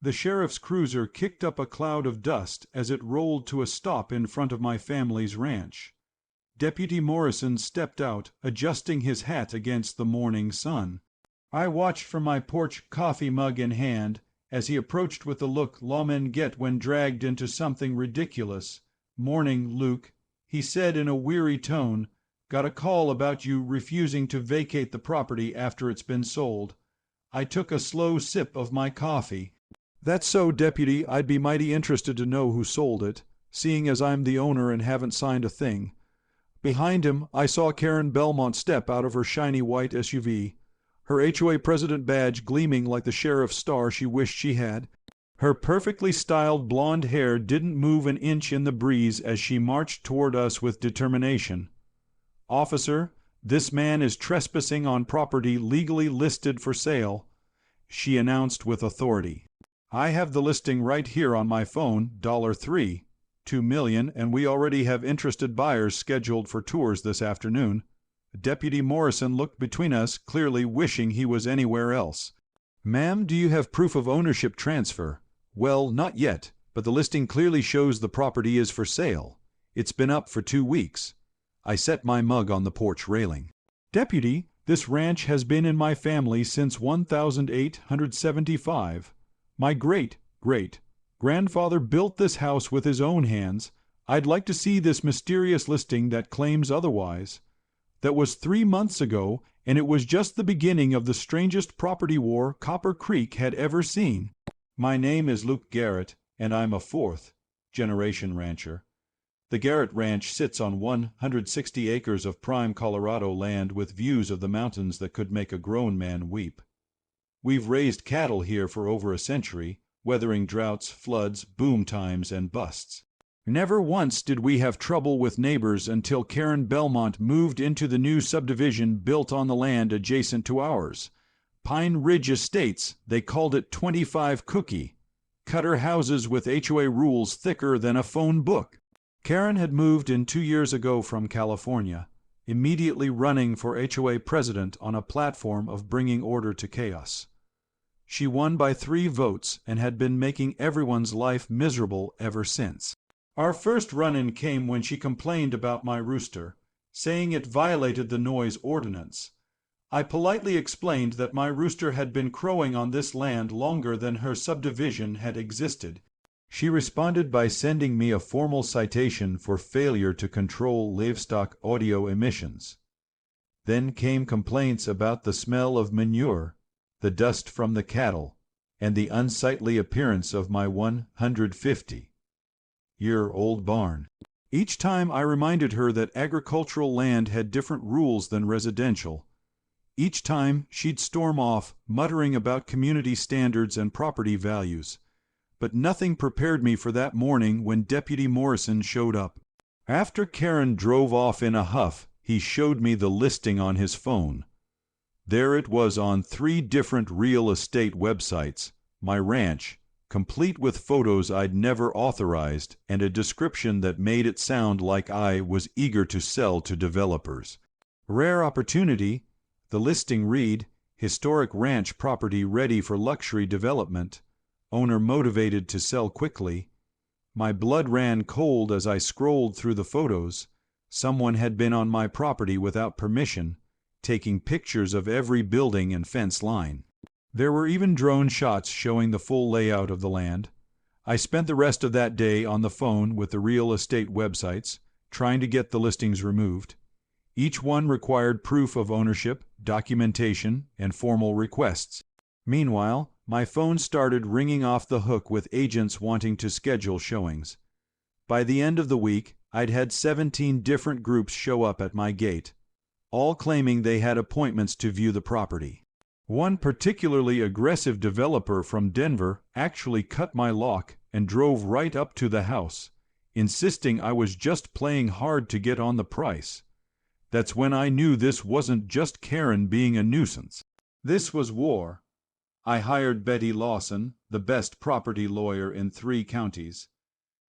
The sheriff's cruiser kicked up a cloud of dust as it rolled to a stop in front of my family's ranch. Deputy Morrison stepped out, adjusting his hat against the morning sun. I watched from my porch, coffee mug in hand, as he approached with the look lawmen get when dragged into something ridiculous. "Morning, Luke," he said in a weary tone. "Got a call about you refusing to vacate the property after it's been sold." I took a slow sip of my coffee. "That's so, Deputy. I'd be mighty interested to know who sold it, seeing as I'm the owner and haven't signed a thing." Behind him, I saw Karen Belmont step out of her shiny white SUV, her HOA president badge gleaming like the sheriff's star she wished she had. Her perfectly styled blonde hair didn't move an inch in the breeze as she marched toward us with determination. "Officer, this man is trespassing on property legally listed for sale," she announced with authority. "I have the listing right here on my phone, $3, $2 million, and we already have interested buyers scheduled for tours this afternoon." Deputy Morrison looked between us, clearly wishing he was anywhere else. "Ma'am, do you have proof of ownership transfer?" "Well, not yet, but the listing clearly shows the property is for sale. It's been up for 2 weeks. I set my mug on the porch railing. "Deputy, this ranch has been in my family since 1875. My great-great-grandfather built this house with his own hands. I'd like to see this mysterious listing that claims otherwise. That was 3 months ago, and it was just the beginning of the strangest property war Copper Creek had ever seen." "My name is Luke Garrett, and I'm a fourth-generation rancher. The Garrett Ranch sits on 160 acres of prime Colorado land with views of the mountains that could make a grown man weep. We've raised cattle here for over a century, weathering droughts, floods, boom times, and busts. Never once did we have trouble with neighbors until Karen Belmont moved into the new subdivision built on the land adjacent to ours. Pine Ridge Estates, they called it 25 Cookie. Cutter houses with HOA rules thicker than a phone book. Karen had moved in 2 years ago from California, immediately running for HOA president on a platform of bringing order to chaos. She won by 3 votes and had been making everyone's life miserable ever since. Our first run-in came when she complained about my rooster, saying it violated the noise ordinance. I politely explained that my rooster had been crowing on this land longer than her subdivision had existed. She responded by sending me a formal citation for failure to control livestock audio emissions. Then came complaints about the smell of manure, the dust from the cattle, and the unsightly appearance of my 150-year-old barn. Each time I reminded her that agricultural land had different rules than residential. Each time she'd storm off, muttering about community standards and property values. But nothing prepared me for that morning when Deputy Morrison showed up. After Karen drove off in a huff, he showed me the listing on his phone. There it was on 3 different real estate websites, my ranch, complete with photos I'd never authorized and a description that made it sound like I was eager to sell to developers. Rare opportunity. The listing read, "Historic ranch property ready for luxury development. Owner motivated to sell quickly." My blood ran cold as I scrolled through the photos. Someone had been on my property without permission, taking pictures of every building and fence line. There were even drone shots showing the full layout of the land. I spent the rest of that day on the phone with the real estate websites, trying to get the listings removed. Each one required proof of ownership, documentation, and formal requests. Meanwhile, my phone started ringing off the hook with agents wanting to schedule showings. By the end of the week, I'd had 17 different groups show up at my gate, all claiming they had appointments to view the property. One particularly aggressive developer from Denver actually cut my lock and drove right up to the house, insisting I was just playing hard to get on the price. That's when I knew this wasn't just Karen being a nuisance. This was war. I hired Betty Lawson, the best property lawyer in 3 counties.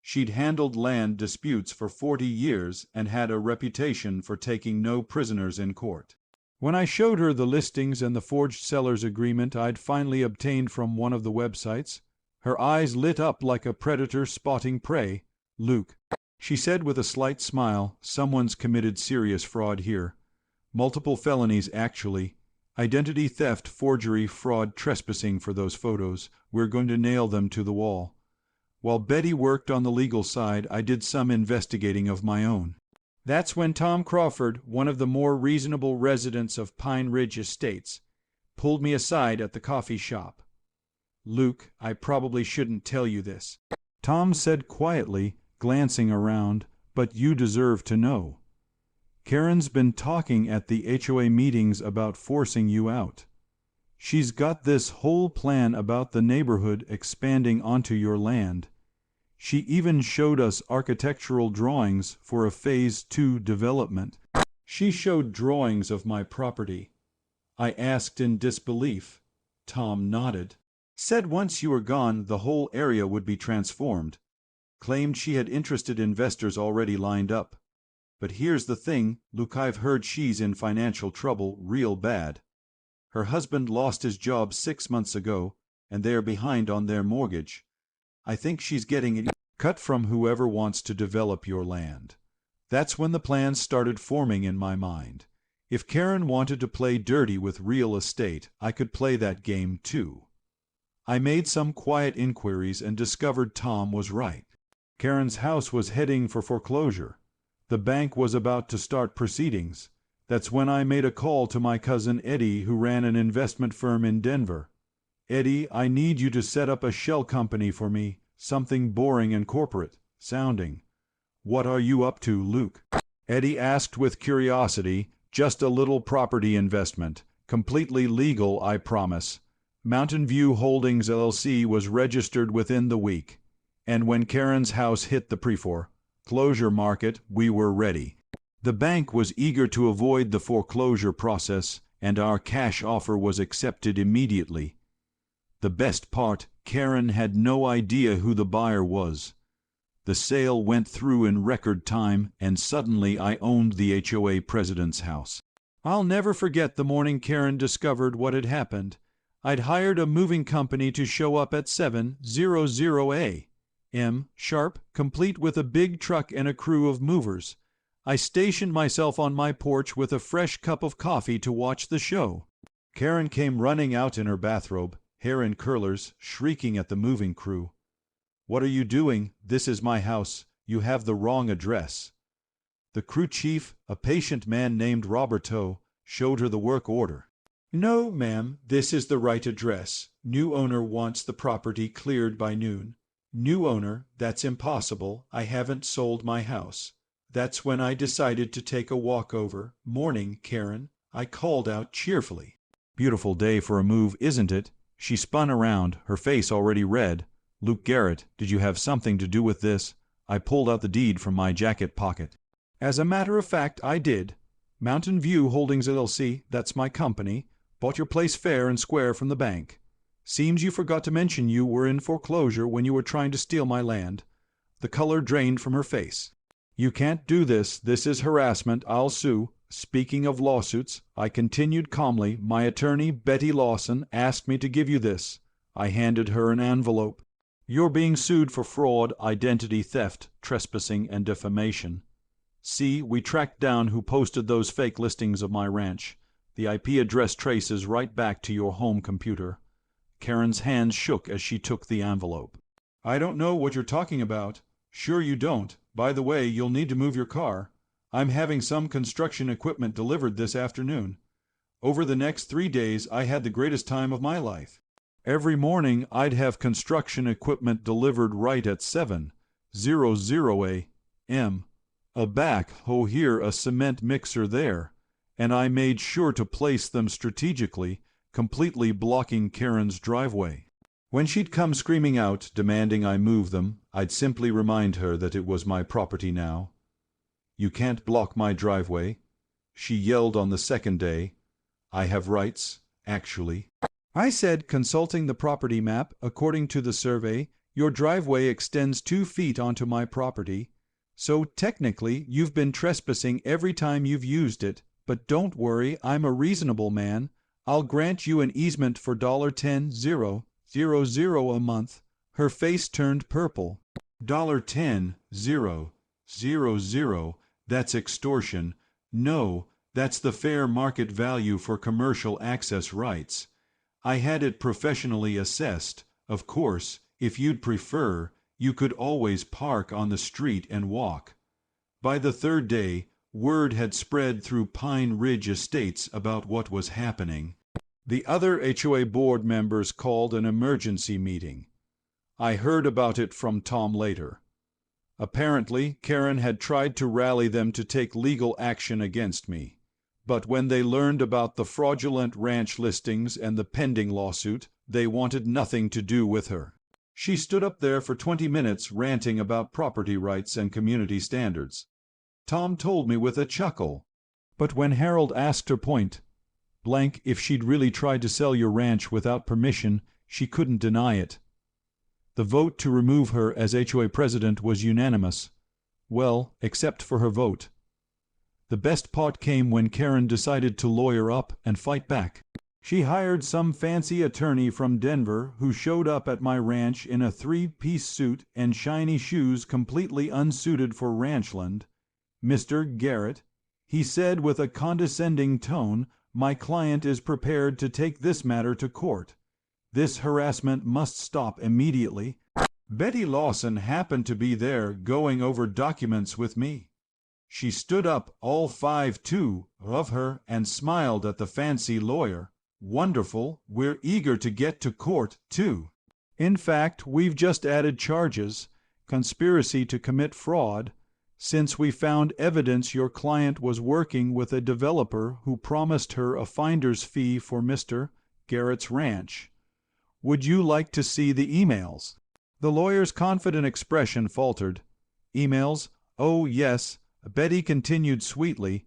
She'd handled land disputes for 40 years and had a reputation for taking no prisoners in court. When I showed her the listings and the forged seller's agreement I'd finally obtained from one of the websites, Her eyes lit up like a predator spotting prey. "Luke," she said with a slight smile, "someone's committed serious fraud here. Multiple felonies, actually. Identity theft, forgery, fraud, trespassing for those photos. We're going to nail them to the wall." While Betty worked on the legal side, I did some investigating of my own. That's when Tom Crawford, one of the more reasonable residents of Pine Ridge Estates, pulled me aside at the coffee shop. "Luke, I probably shouldn't tell you this," Tom said quietly, glancing around, "but you deserve to know. Karen's been talking at the HOA meetings about forcing you out. She's got this whole plan about the neighborhood expanding onto your land. She even showed us architectural drawings for a Phase 2 development." "She showed drawings of my property?" I asked in disbelief. Tom nodded. "Said once you were gone, the whole area would be transformed. Claimed she had interested investors already lined up. But here's the thing, Luke, I've heard she's in financial trouble real bad. Her husband lost his job 6 months ago, and they're behind on their mortgage. I think she's getting a cut from whoever wants to develop your land." That's when the plans started forming in my mind. If Karen wanted to play dirty with real estate, I could play that game too. I made some quiet inquiries and discovered Tom was right. Karen's house was heading for foreclosure. The bank was about to start proceedings. That's when I made a call to my cousin Eddie, who ran an investment firm in Denver. "Eddie, I need you to set up a shell company for me, something boring and corporate sounding." "What are you up to, Luke?" Eddie asked with curiosity. "Just a little property investment. Completely legal, I promise. Mountain View Holdings LLC was registered within the week. And when Karen's house hit the pre-foreclosure market, we were ready." The bank was eager to avoid the foreclosure process, and our cash offer was accepted immediately. The best part, Karen had no idea who the buyer was. The sale went through in record time, and suddenly I owned the HOA president's house. I'll never forget the morning Karen discovered what had happened. I'd hired a moving company to show up at 7:00 a.m. sharp, complete with a big truck and a crew of movers. I stationed myself on my porch with a fresh cup of coffee to watch the show. Karen came running out in her bathrobe, hair in curlers, shrieking at the moving crew. "What are you doing? This is my house. You have the wrong address." The crew chief, a patient man named Roberto, showed her the work order. "No, ma'am, this is the right address. New owner wants the property cleared by noon." "New owner, that's impossible. I haven't sold my house." That's when I decided to take a walk over. "Morning, Karen," I called out cheerfully. "Beautiful day for a move, isn't it?" She spun around, her face already red. "Luke Garrett, did you have something to do with this?" I pulled out the deed from my jacket pocket. "As a matter of fact, I did. Mountain View Holdings LLC, that's my company, bought your place fair and square from the bank. Seems you forgot to mention you were in foreclosure when you were trying to steal my land." The color drained from her face. "You can't do this. This is harassment. I'll sue." Speaking of lawsuits, I continued calmly, "My attorney, Betty Lawson, asked me to give you this." I handed her an envelope. "You're being sued for fraud, identity theft, trespassing, and defamation. See, we tracked down who posted those fake listings of my ranch. The IP address traces right back to your home computer." Karen's hands shook as she took the envelope. "I don't know what you're talking about." "Sure you don't. By the way, you'll need to move your car. I'm having some construction equipment delivered this afternoon. Over the next 3 days, I had the greatest time of my life. Every morning, I'd have construction equipment delivered right at 7:00 a.m. A backhoe here, a cement mixer there, and I made sure to place them strategically, completely blocking Karen's driveway. When she'd come screaming out, demanding I move them, I'd simply remind her that it was my property now. "You can't block my driveway." She yelled on the second day, "I have rights, actually." I said, consulting the property map, "According to the survey, your driveway extends 2 feet onto my property. So technically, you've been trespassing every time you've used it. But don't worry, I'm a reasonable man. I'll grant you an easement for $10,000 a month. Her face turned purple. $10,000. That's extortion. No, that's the fair market value for commercial access rights. I had it professionally assessed. Of course, if you'd prefer, you could always park on the street and walk. By the third day, word had spread through Pine Ridge Estates about what was happening. The other HOA board members called an emergency meeting. I heard about it from Tom later. Apparently, Karen had tried to rally them to take legal action against me. But when they learned about the fraudulent ranch listings and the pending lawsuit, they wanted nothing to do with her. She stood up there for 20 minutes ranting about property rights and community standards. Tom told me with a chuckle. But when Harold asked her point blank if she'd really tried to sell your ranch without permission, she couldn't deny it. The vote to remove her as HOA president was unanimous. Well, except for her vote. The best part came when Karen decided to lawyer up and fight back. She hired some fancy attorney from Denver who showed up at my ranch in a three-piece suit and shiny shoes completely unsuited for ranchland. Mr. Garrett, he said with a condescending tone, my client is prepared to take this matter to court. This harassment must stop immediately. Betty Lawson happened to be there going over documents with me. She stood up, all 5'2" of her, and smiled at the fancy lawyer. Wonderful, we're eager to get to court, too. In fact, we've just added charges, conspiracy to commit fraud, since we found evidence your client was working with a developer who promised her a finder's fee for Mr. Garrett's ranch. Would you like to see the emails? The lawyer's confident expression faltered. Emails? Oh, yes. Betty continued sweetly.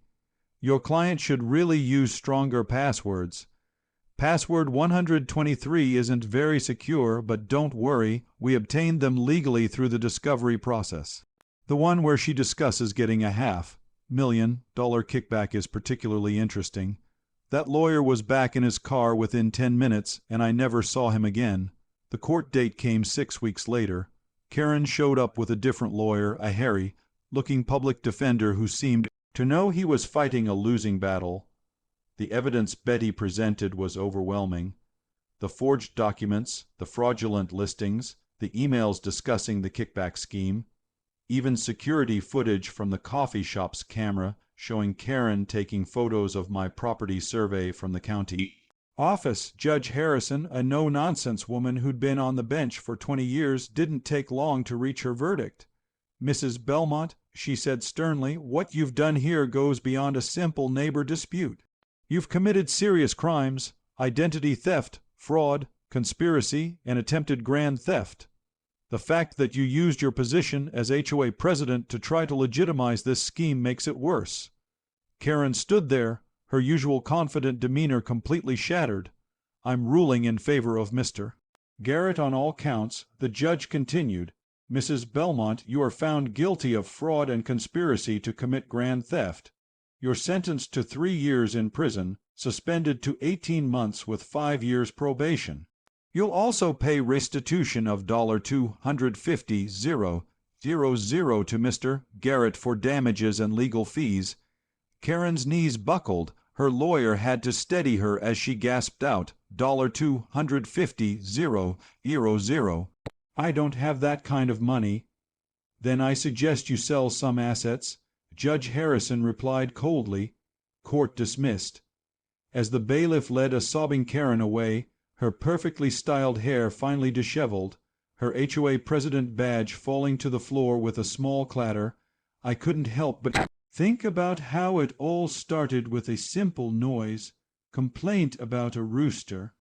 Your client should really use stronger passwords. Password 123 isn't very secure, but don't worry, we obtained them legally through the discovery process. The one where she discusses getting a $500,000 kickback is particularly interesting. That lawyer was back in his car within 10 minutes, and I never saw him again. The court date came 6 weeks later. Karen showed up with a different lawyer, a hairy-looking public defender who seemed to know he was fighting a losing battle. The evidence Betty presented was overwhelming. The forged documents, the fraudulent listings, the emails discussing the kickback scheme, even security footage from the coffee shop's camera showing Karen taking photos of my property survey from the county office. Judge Harrison, a no-nonsense woman who'd been on the bench for 20 years, didn't take long to reach her verdict. Mrs. Belmont, she said sternly, what you've done here goes beyond a simple neighbor dispute. You've committed serious crimes, identity theft, fraud, conspiracy, and attempted grand theft. The fact that you used your position as HOA president to try to legitimize this scheme makes it worse. Karen stood there, her usual confident demeanor completely shattered. I'm ruling in favor of Mr. Garrett on all counts. The judge continued, Mrs. Belmont, you are found guilty of fraud and conspiracy to commit grand theft. You're sentenced to 3 years in prison, suspended to 18 months with 5 years probation. You'll also pay restitution of $250,000 to Mr. Garrett for damages and legal fees. Karen's knees buckled. Her lawyer had to steady her as she gasped out, $250,000. I don't have that kind of money. Then I suggest you sell some assets. Judge Harrison replied coldly. Court dismissed. As the bailiff led a sobbing Karen away, her perfectly styled hair finally disheveled, her HOA president badge falling to the floor with a small clatter, I couldn't help but think about how it all started with a simple noise, complaint about a rooster,